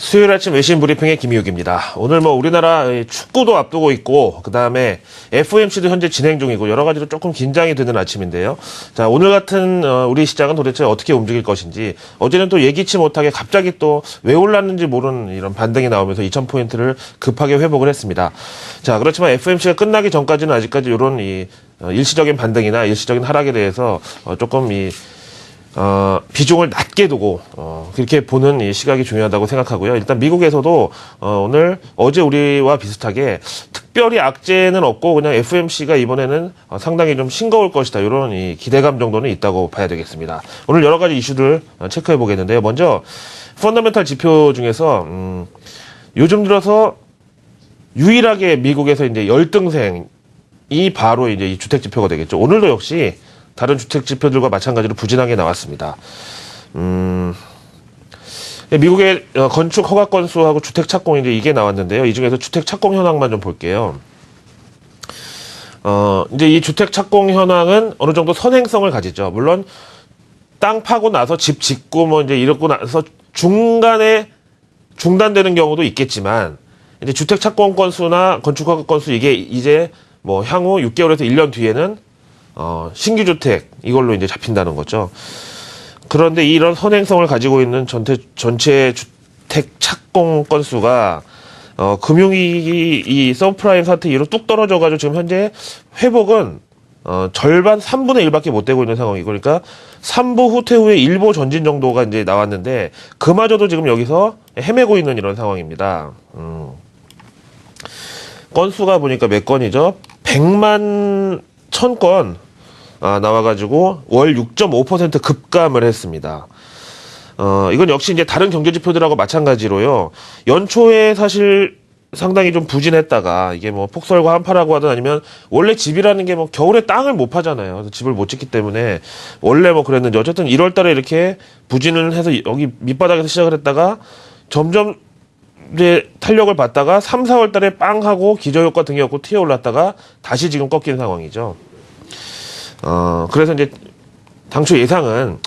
수요일 아침 외신 브리핑의 김희욱입니다. 오늘 우리나라 축구도 앞두고 있고, 그 다음에 FOMC도 현재 진행 중이고, 여러 가지로 조금 긴장이 되는 아침인데요. 자, 오늘 같은 우리 시장은 도대체 어떻게 움직일 것인지, 어제는 또 예기치 못하게 갑자기 또 왜 올랐는지 모르는 이런 반등이 나오면서 2000포인트를 급하게 회복을 했습니다. 자, 그렇지만 FOMC가 끝나기 전까지는 아직까지 이런 일시적인 반등이나 일시적인 하락에 대해서 조금 비중을 낮게 두고, 그렇게 보는 이 시각이 중요하다고 생각하고요. 일단 미국에서도, 오늘, 어제 우리와 비슷하게 특별히 악재는 없고 그냥 FOMC가 이번에는 상당히 좀 싱거울 것이다. 이런 이 기대감 정도는 있다고 봐야 되겠습니다. 오늘 여러 가지 이슈들 체크해 보겠는데요. 먼저, 펀더멘탈 지표 중에서, 요즘 들어서 유일하게 미국에서 이제 열등생이 바로 이제 이 주택 지표가 되겠죠. 오늘도 역시 다른 주택 지표들과 마찬가지로 부진하게 나왔습니다. 미국의 건축 허가 건수하고 주택 착공 이제 이게 나왔는데요. 이 중에서 주택 착공 현황만 좀 볼게요. 이제 이 주택 착공 현황은 어느 정도 선행성을 가지죠. 물론 땅 파고 나서 집 짓고 이제 이러고 나서 중간에 중단되는 경우도 있겠지만, 이제 주택 착공 건수나 건축 허가 건수 이게 이제 향후 6개월에서 1년 뒤에는 신규 주택 이걸로 이제 잡힌다는 거죠. 그런데 이런 선행성을 가지고 있는 전체 주택 착공 건수가 금융위기 이 서브프라임 사태 이후로 뚝 떨어져가지고 지금 현재 회복은 절반 3분의 1밖에 못 되고 있는 상황이고, 그러니까 3부 후퇴후의 일보 전진 정도가 이제 나왔는데 그마저도 지금 여기서 헤매고 있는 이런 상황입니다. 건수가 보니까 몇 건이죠? 100만 1000건 나와가지고 월 6.5% 급감을 했습니다. 이건 역시 이제 다른 경제 지표들하고 마찬가지로요. 연초에 사실 상당히 좀 부진했다가 이게 폭설과 한파라고 하든 아니면 원래 집이라는 게 겨울에 땅을 못 파잖아요. 그래서 집을 못 짓기 때문에 원래 그랬는지 어쨌든 1월 달에 이렇게 부진을 해서 여기 밑바닥에서 시작을 했다가 점점 이제 탄력을 받다가 3, 4월 달에 빵 하고 기저효과 등이 없고 튀어 올랐다가 다시 지금 꺾인 상황이죠. 그래서 이제 당초 예상은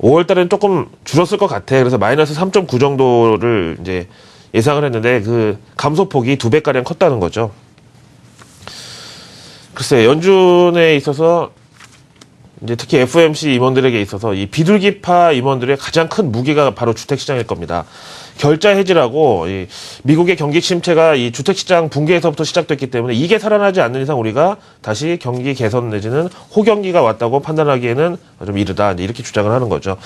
5월 달에는 조금 줄었을 것 같아. 그래서 마이너스 3.9 정도를 이제 예상을 했는데 그 감소폭이 2배가량 컸다는 거죠. 글쎄, 연준에 있어서 이제 특히 FOMC 임원들에게 있어서 이 비둘기파 임원들의 가장 큰 무기가 바로 주택시장일 겁니다. 결자 해지라고 이 미국의 경기 침체가 이 주택시장 붕괴에서부터 시작됐기 때문에 이게 살아나지 않는 이상 우리가 다시 경기 개선 내지는 호경기가 왔다고 판단하기에는 좀 이르다. 이렇게 주장을 하는 거죠.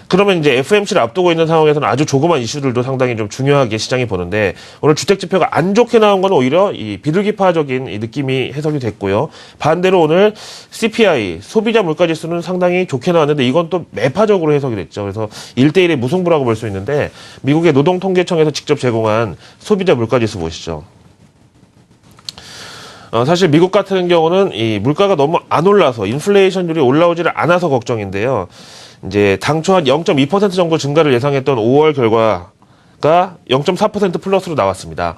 그러면 이제 FOMC를 앞두고 있는 상황에서는 아주 조그만 이슈들도 상당히 좀 중요하게 시장이 보는데, 오늘 주택 지표가 안 좋게 나온 건 오히려 이 비둘기파적인 이 느낌이 해석이 됐고요. 반대로 오늘 CPI, 소비자 물가지수는 상당히 좋게 나왔는데 이건 또 매파적으로 해석이 됐죠. 그래서 1대1의 무승부라고 볼 수 있는데, 미국의 노동통계청에서 직접 제공한 소비자 물가지수 보시죠. 사실 미국 같은 경우는 이 물가가 너무 안 올라서 인플레이션율이 올라오지를 않아서 걱정인데요. 이제 당초 한 0.2% 정도 증가를 예상했던 5월 결과가 0.4% 플러스로 나왔습니다.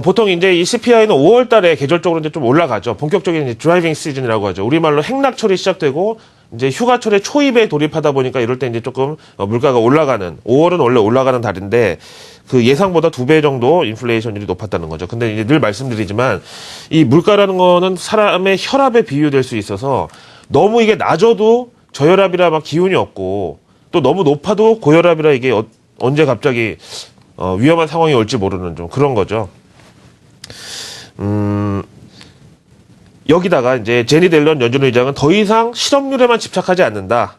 보통 이제 이 CPI는 5월 달에 계절적으로 이제 좀 올라가죠. 본격적인 이제 드라이빙 시즌이라고 하죠. 우리말로 행락철이 시작되고 이제 휴가철에 초입에 돌입하다 보니까 이럴 때 이제 조금 물가가 올라가는, 5월은 원래 올라가는 달인데 그 예상보다 2배 정도 인플레이션율이 높았다는 거죠. 근데 이제 늘 말씀드리지만 이 물가라는 거는 사람의 혈압에 비유될 수 있어서 너무 이게 낮아도 저혈압이라 막 기운이 없고 또 너무 높아도 고혈압이라 이게 언제 갑자기 위험한 상황이 올지 모르는 좀 그런 거죠. 여기다가 이제 제니 델런 연준 의장은 더 이상 실업률에만 집착하지 않는다.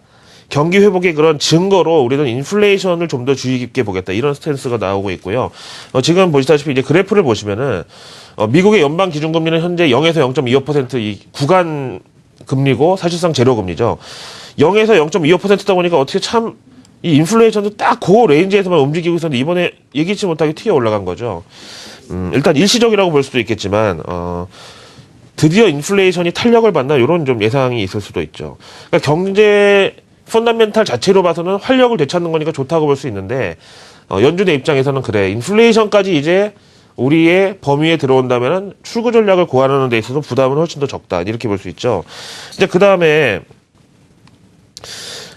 경기 회복의 그런 증거로 우리는 인플레이션을 좀 더 주의 깊게 보겠다. 이런 스탠스가 나오고 있고요. 지금 보시다시피 이제 그래프를 보시면은 미국의 연방 기준금리는 현재 0에서 0.25% 이 구간 금리고 사실상 제로 금리죠. 0에서 0.25%다 보니까 어떻게 참 이 인플레이션도 딱 그 레인지에서만 움직이고 있었는데 이번에 예기치 못하게 튀어 올라간 거죠. 일단 일시적이라고 볼 수도 있겠지만 드디어 인플레이션이 탄력을 받나 이런 좀 예상이 있을 수도 있죠. 그러니까 경제 펀더멘탈 자체로 봐서는 활력을 되찾는 거니까 좋다고 볼 수 있는데 연준의 입장에서는 그래, 인플레이션까지 이제 우리의 범위에 들어온다면 출구 전략을 고안하는 데 있어서 부담은 훨씬 더 적다. 이렇게 볼 수 있죠. 이제 그 다음에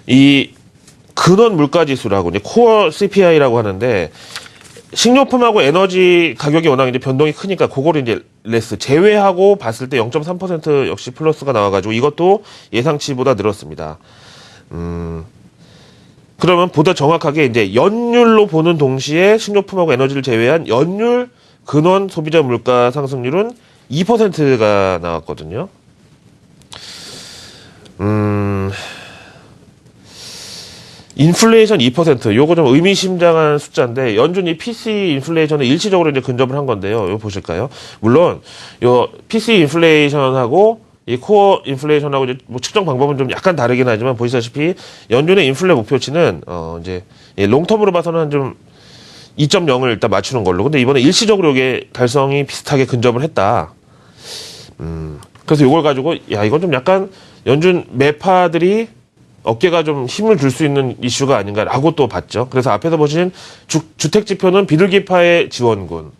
이 근원 물가지수라고 이제 코어 CPI라고 하는데 식료품하고 에너지 가격이 워낙 이제 변동이 크니까 그거를 이제 레스 제외하고 봤을 때 0.3% 역시 플러스가 나와가지고 이것도 예상치보다 늘었습니다. 그러면 보다 정확하게 이제 연율로 보는 동시에 식료품하고 에너지를 제외한 연율 근원 소비자 물가 상승률은 2%가 나왔거든요. 인플레이션 2%, 요거 좀 의미심장한 숫자인데, 연준 이 PC 인플레이션은 일시적으로 이제 근접을 한 건데요. 요거 보실까요? 물론, 요 PC 인플레이션하고 이 코어 인플레이션하고 이제 뭐 측정 방법은 좀 약간 다르긴 하지만, 보시다시피 연준의 인플레 목표치는, 이제, 롱텀으로 봐서는 좀 2.0을 일단 맞추는 걸로. 근데 이번에 일시적으로 이게 달성이 비슷하게 근접을 했다. 그래서 요걸 가지고, 야, 이건 좀 약간 연준 매파들이 어깨가 좀 힘을 줄 수 있는 이슈가 아닌가라고 또 봤죠. 그래서 앞에서 보신 주택 지표는 비둘기파의 지원군.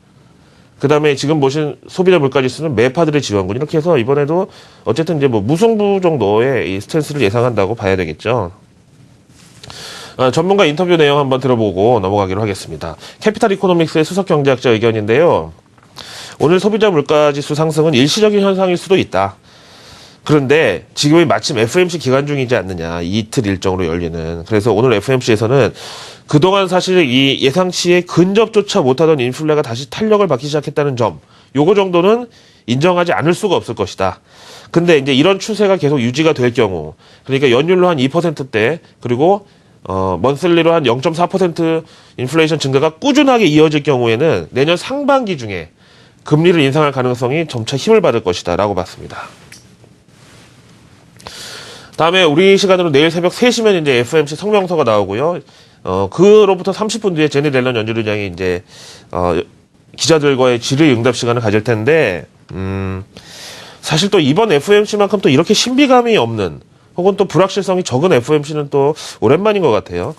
그 다음에 지금 보신 소비자 물가지수는 매파들의 지원군. 이렇게 해서 이번에도 어쨌든 이제 뭐 무승부 정도의 이 스탠스를 예상한다고 봐야 되겠죠. 전문가 인터뷰 내용 한번 들어보고 넘어가기로 하겠습니다. 캐피탈 이코노믹스의 수석 경제학자 의견인데요. 오늘 소비자 물가지수 상승은 일시적인 현상일 수도 있다. 그런데 지금이 마침 FOMC 기간 중이지 않느냐. 이틀 일정으로 열리는. 그래서 오늘 FOMC에서는 그동안 사실 이 예상치에 근접조차 못하던 인플레가 다시 탄력을 받기 시작했다는 점. 요거 정도는 인정하지 않을 수가 없을 것이다. 근데 이제 이런 추세가 계속 유지가 될 경우, 그러니까 연율로 한 2%대, 그리고 먼슬리로 한 0.4% 인플레이션 증가가 꾸준하게 이어질 경우에는 내년 상반기 중에 금리를 인상할 가능성이 점차 힘을 받을 것이다 라고 봤습니다. 다음에 우리 시간으로 내일 새벽 3시면 이제 FOMC 성명서가 나오고요. 그로부터 30분 뒤에 제니 렐런 연준의장이 이제 기자들과의 질의응답 시간을 가질 텐데, 사실 또 이번 FOMC만큼 또 이렇게 신비감이 없는, 혹은 또 불확실성이 적은 FOMC는 또 오랜만인 것 같아요.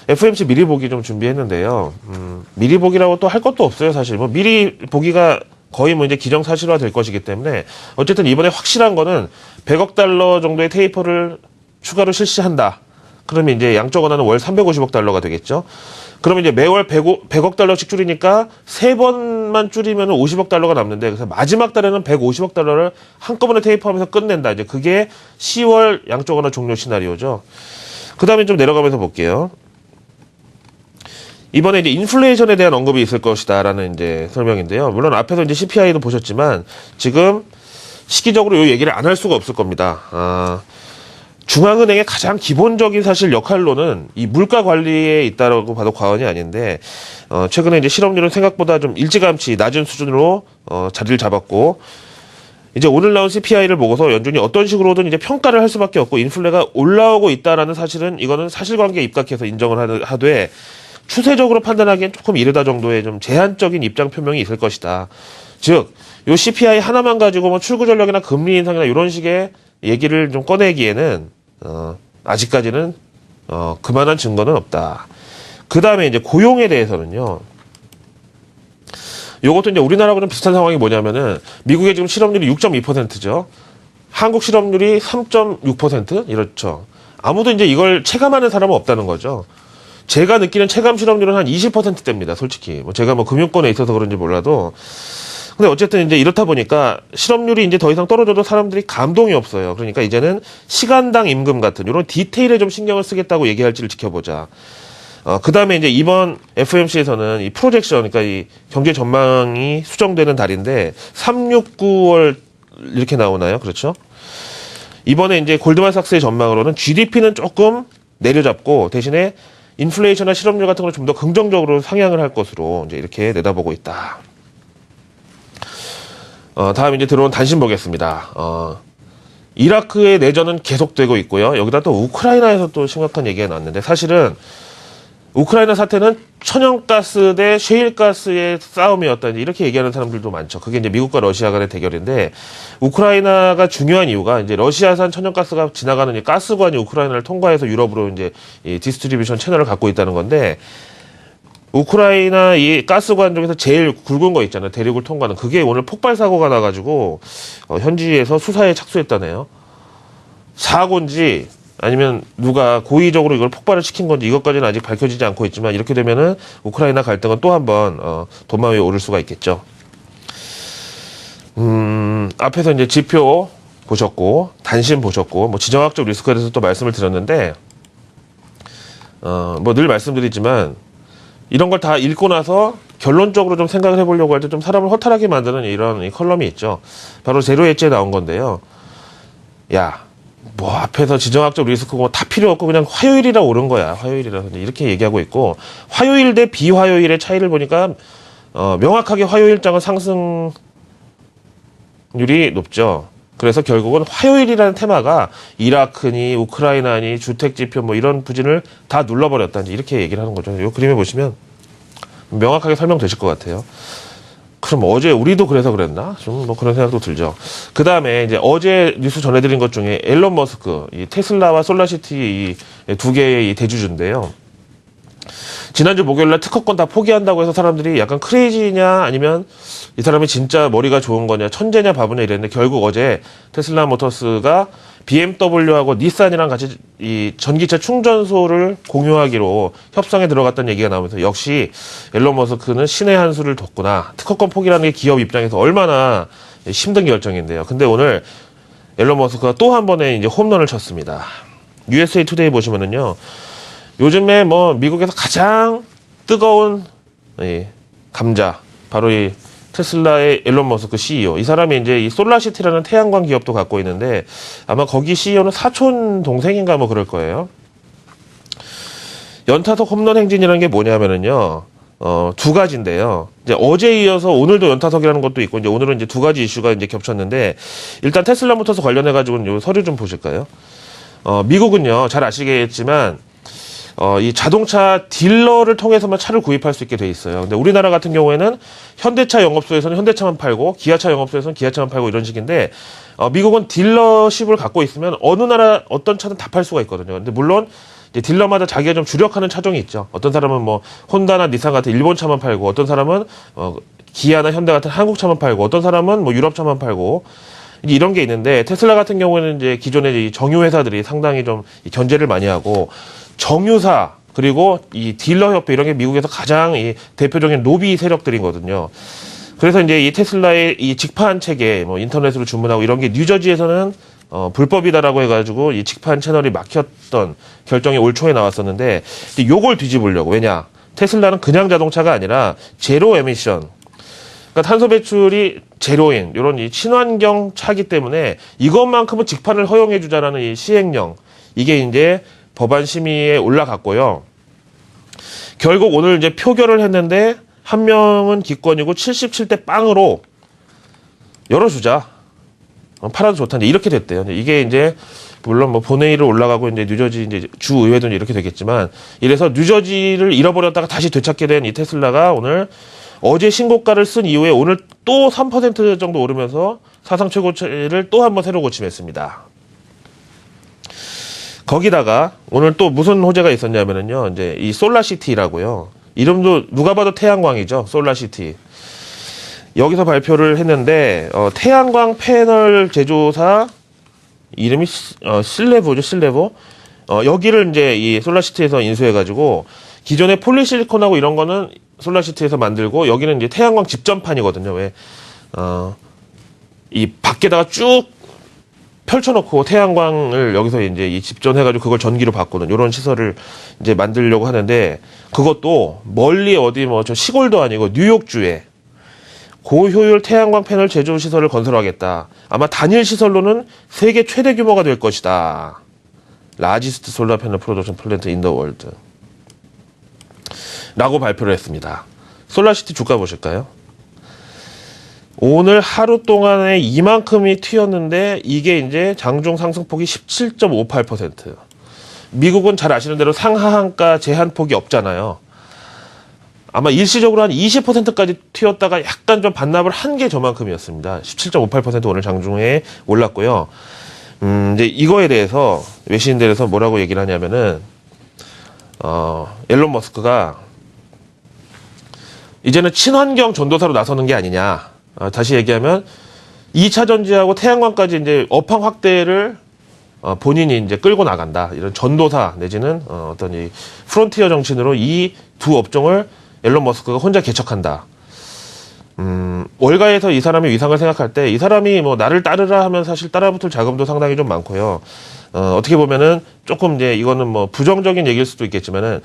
FOMC 미리 보기 좀 준비했는데요. 미리 보기라고 또 할 것도 없어요, 사실. 뭐 미리 보기가 거의 뭐 이제 기정사실화 될 것이기 때문에, 어쨌든 이번에 확실한 거는 100억 달러 정도의 테이퍼를 추가로 실시한다. 그러면 이제 양적 완화는 월 350억 달러가 되겠죠. 그러면 이제 매월 100억 달러씩 줄이니까 3번만 줄이면 50억 달러가 남는데, 그래서 마지막 달에는 150억 달러를 한꺼번에 테이퍼하면서 끝낸다. 이제 그게 10월 양적 완화 종료 시나리오죠. 그 다음에 좀 내려가면서 볼게요. 이번에 이제 인플레이션에 대한 언급이 있을 것이다라는 이제 설명인데요. 물론 앞에서 이제 CPI도 보셨지만 지금 시기적으로 이 얘기를 안 할 수가 없을 겁니다. 중앙은행의 가장 기본적인 사실 역할로는 이 물가 관리에 있다라고 봐도 과언이 아닌데, 최근에 이제 실업률은 생각보다 좀 일찌감치 낮은 수준으로 자리를 잡았고, 이제 오늘 나온 CPI를 보고서 연준이 어떤 식으로든 이제 평가를 할 수밖에 없고, 인플레가 올라오고 있다라는 사실은 이거는 사실관계에 입각해서 인정을 하되, 추세적으로 판단하기엔 조금 이르다 정도의 좀 제한적인 입장 표명이 있을 것이다. 즉, 요 CPI 하나만 가지고 뭐 출구 전략이나 금리 인상이나 이런 식의 얘기를 좀 꺼내기에는 아직까지는 그만한 증거는 없다. 그 다음에 이제 고용에 대해서는요. 요것도 이제 우리나라하고 좀 비슷한 상황이 뭐냐면은 미국의 지금 실업률이 6.2%죠. 한국 실업률이 3.6% 이렇죠. 아무도 이제 이걸 체감하는 사람은 없다는 거죠. 제가 느끼는 체감 실업률은 한 20%대입니다, 솔직히. 뭐 제가 뭐 금융권에 있어서 그런지 몰라도. 근데 어쨌든 이제 이렇다 보니까 실업률이 이제 더 이상 떨어져도 사람들이 감동이 없어요. 그러니까 이제는 시간당 임금 같은 이런 디테일에 좀 신경을 쓰겠다고 얘기할지를 지켜보자. 그 다음에 이제 이번 FOMC에서는 이 프로젝션, 그러니까 이 경제 전망이 수정되는 달인데 3, 6, 9월 이렇게 나오나요? 그렇죠? 이번에 이제 골드만삭스의 전망으로는 GDP는 조금 내려잡고 대신에 인플레이션이나 실업률 같은 걸 좀 더 긍정적으로 상향을 할 것으로 이제 이렇게 내다보고 있다. 다음 이제 들어온 단신 보겠습니다. 이라크의 내전은 계속되고 있고요. 여기다 또 우크라이나에서 또 심각한 얘기가 나왔는데, 사실은 우크라이나 사태는 천연가스 대 셰일가스의 싸움이었다. 이렇게 얘기하는 사람들도 많죠. 그게 이제 미국과 러시아 간의 대결인데, 우크라이나가 중요한 이유가 이제 러시아산 천연가스가 지나가는 이 가스관이 우크라이나를 통과해서 유럽으로 이제 이 디스트리뷰션 채널을 갖고 있다는 건데, 우크라이나 이 가스관 중에서 제일 굵은 거 있잖아요. 대륙을 통과하는. 그게 오늘 폭발 사고가 나가지고 현지에서 수사에 착수했다네요. 사고인지 아니면 누가 고의적으로 이걸 폭발을 시킨 건지 이것까지는 아직 밝혀지지 않고 있지만 이렇게 되면은 우크라이나 갈등은 또 한 번 도마 위에 오를 수가 있겠죠. 앞에서 이제 지표 보셨고 단신 보셨고 뭐 지정학적 리스크에 대해서 또 말씀을 드렸는데 뭐 늘 말씀드리지만 이런 걸 다 읽고 나서 결론적으로 좀 생각을 해보려고 할 때 좀 사람을 허탈하게 만드는 이런 이 컬럼이 있죠. 바로 제로 엣지에 나온 건데요. 야, 뭐 앞에서 지정학적 리스크 뭐 다 필요 없고 그냥 화요일이라 오른 거야. 화요일이라 이렇게 얘기하고 있고 화요일 대 비화요일의 차이를 보니까 명확하게 화요일장은 상승률이 높죠. 그래서 결국은 화요일이라는 테마가 이라크니 우크라이나니 주택지표 뭐 이런 부진을 다 눌러버렸다. 이렇게 얘기를 하는 거죠. 이 그림에 보시면 명확하게 설명되실 것 같아요. 그럼 어제 우리도 그래서 그랬나? 좀 뭐 그런 생각도 들죠. 그 다음에 이제 어제 뉴스 전해드린 것 중에 앨런 머스크, 이 테슬라와 솔라시티 이 두 개의 이 대주주인데요. 지난주 목요일날 특허권 다 포기한다고 해서 사람들이 약간 크레이지냐 아니면 이 사람이 진짜 머리가 좋은 거냐 천재냐 바보냐 이랬는데 결국 어제 테슬라 모터스가 BMW하고 닛산이랑 같이 이 전기차 충전소를 공유하기로 협상에 들어갔다는 얘기가 나오면서 역시 앨런 머스크는 신의 한 수를 뒀구나. 특허권 포기라는 게 기업 입장에서 얼마나 힘든 결정인데요. 근데 오늘 앨런 머스크가 또 한 번의 이제 홈런을 쳤습니다. USA 투데이 보시면은요. 요즘에 뭐 미국에서 가장 뜨거운 이 감자 바로 이 테슬라의 앨런 머스크 CEO. 이 사람이 이제 이 솔라시티라는 태양광 기업도 갖고 있는데 아마 거기 CEO는 사촌 동생인가 뭐 그럴 거예요. 연타석 홈런 행진이라는 게 뭐냐면은요. 두 가지인데요. 이제 어제 이어서 오늘도 연타석이라는 것도 있고 이제 오늘은 이제 두 가지 이슈가 이제 겹쳤는데 일단 테슬라 모터스 관련해 가지고는 요 서류 좀 보실까요? 미국은요. 잘 아시겠지만 이 자동차 딜러를 통해서만 차를 구입할 수 있게 돼 있어요. 근데 우리나라 같은 경우에는 현대차 영업소에서는 현대차만 팔고 기아차 영업소에서는 기아차만 팔고 이런 식인데 미국은 딜러십을 갖고 있으면 어느 나라 어떤 차든 다 팔 수가 있거든요. 근데 물론 이제 딜러마다 자기가 좀 주력하는 차종이 있죠. 어떤 사람은 뭐 혼다나 니산 같은 일본 차만 팔고 어떤 사람은 기아나 현대 같은 한국 차만 팔고 어떤 사람은 뭐 유럽 차만 팔고 이런 게 있는데 테슬라 같은 경우에는 이제 기존의 이 정유 회사들이 상당히 좀 견제를 많이 하고 정유사 그리고 이 딜러 협회 이런 게 미국에서 가장 이 대표적인 로비 세력들이거든요. 그래서 이제 이 테슬라의 이 직판 체계 뭐 인터넷으로 주문하고 이런 게 뉴저지에서는 불법이다라고 해가지고 이 직판 채널이 막혔던 결정이 올 초에 나왔었는데 요걸 뒤집으려고 왜냐 테슬라는 그냥 자동차가 아니라 제로 에미션 그러니까 탄소 배출이 제로인 이런 이 친환경 차기 때문에 이것만큼은 직판을 허용해 주자라는 이 시행령 이게 이제 법안 심의에 올라갔고요. 결국 오늘 이제 표결을 했는데 한 명은 기권이고 77대 0으로 열어주자. 팔아도 좋다. 이렇게 됐대요. 이게 이제 물론 뭐 본회의를 올라가고 이제 뉴저지 이제 주 의회도 이렇게 되겠지만 이래서 뉴저지를 잃어버렸다가 다시 되찾게 된 이 테슬라가 오늘 어제 신고가를 쓴 이후에 오늘 또 3% 정도 오르면서 사상 최고치를 또 한 번 새로 고침했습니다. 거기다가 오늘 또 무슨 호재가 있었냐면은요, 이제 이 솔라시티라고요. 이름도 누가 봐도 태양광이죠. 솔라시티. 여기서 발표를 했는데 태양광 패널 제조사 이름이 실레보죠, 실레보. 여기를 이제 이 솔라시티에서 인수해가지고 기존의 폴리실리콘하고 이런 거는 솔라시티에서 만들고 여기는 이제 태양광 집전판이거든요. 왜 이 밖에다가 쭉 펼쳐놓고 태양광을 여기서 이제 이 집전해가지고 그걸 전기로 바꾸는 이런 시설을 이제 만들려고 하는데 그것도 멀리 어디 뭐 저 시골도 아니고 뉴욕주에 고효율 태양광 패널 제조 시설을 건설하겠다. 아마 단일 시설로는 세계 최대 규모가 될 것이다. 라지스트 솔라 패널 프로덕션 플랜트 인 더 월드. 라고 발표를 했습니다. 솔라시티 주가 보실까요? 오늘 하루 동안에 이만큼이 튀었는데 이게 이제 장중 상승폭이 17.58%. 미국은 잘 아시는 대로 상하한가 제한폭이 없잖아요. 아마 일시적으로 한 20%까지 튀었다가 약간 좀 반납을 한 게 저만큼이었습니다. 17.58% 오늘 장중에 올랐고요. 이제 이거에 대해서 외신들에서 뭐라고 얘기를 하냐면은 앨런 머스크가 이제는 친환경 전도사로 나서는 게 아니냐. 다시 얘기하면 2차 전지하고 태양광까지 이제 업황 확대를 본인이 이제 끌고 나간다. 이런 전도사 내지는 어떤 이 프론티어 정신으로 이 두 업종을 앨런 머스크가 혼자 개척한다. 월가에서 이 사람의 위상을 생각할 때 이 사람이 뭐 나를 따르라 하면 사실 따라붙을 자금도 상당히 좀 많고요. 어떻게 보면은 조금 이제 이거는 뭐 부정적인 얘기일 수도 있겠지만은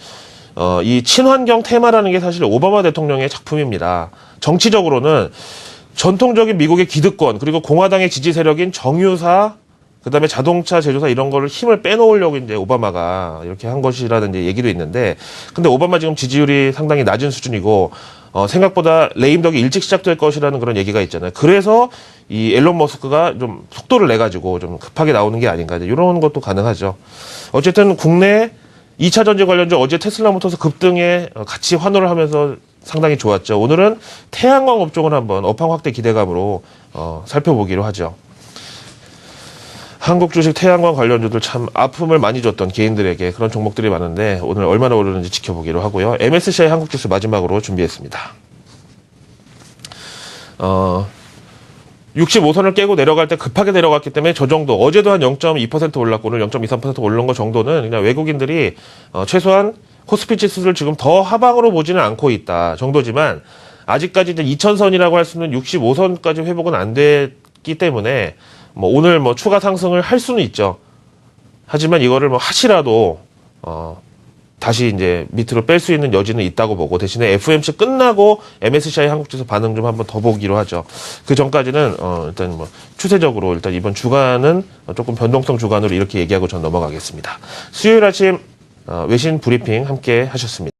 이 친환경 테마라는 게 사실 오바마 대통령의 작품입니다. 정치적으로는 전통적인 미국의 기득권 그리고 공화당의 지지 세력인 정유사 그다음에 자동차 제조사 이런 거를 힘을 빼놓으려고 이제 오바마가 이렇게 한 것이라는 이제 얘기도 있는데 근데 오바마 지금 지지율이 상당히 낮은 수준이고 생각보다 레임덕이 일찍 시작될 것이라는 그런 얘기가 있잖아요. 그래서 이 앨런 머스크가 좀 속도를 내 가지고 좀 급하게 나오는 게 아닌가 이런 것도 가능하죠. 어쨌든 국내 2차 전지 관련주 어제 테슬라 모터스 급등에 같이 환호를 하면서 상당히 좋았죠. 오늘은 태양광 업종을 한번 업황 확대 기대감으로 살펴보기로 하죠. 한국 주식 태양광 관련주들 참 아픔을 많이 줬던 개인들에게 그런 종목들이 많은데 오늘 얼마나 오르는지 지켜보기로 하고요. MSCI 한국지수 마지막으로 준비했습니다. 65선을 깨고 내려갈 때 급하게 내려갔기 때문에 저 정도 어제도 한 0.2% 올랐고 오늘 0.23% 오른 거 정도는 그냥 외국인들이 최소한 코스피 지수를 지금 더 하방으로 보지는 않고 있다 정도지만 아직까지 이제 2000선이라고 할 수는 65선까지 회복은 안 됐기 때문에 뭐 오늘 뭐 추가 상승을 할 수는 있죠. 하지만 이거를 뭐 하시라도 다시 이제 밑으로 뺄 수 있는 여지는 있다고 보고 대신에 FOMC 끝나고 MSCI 한국지수 반응 좀 한번 더 보기로 하죠. 그 전까지는 일단 뭐 추세적으로 일단 이번 주간은 조금 변동성 주간으로 이렇게 얘기하고 전 넘어가겠습니다. 수요일 아침 외신 브리핑 함께 하셨습니다.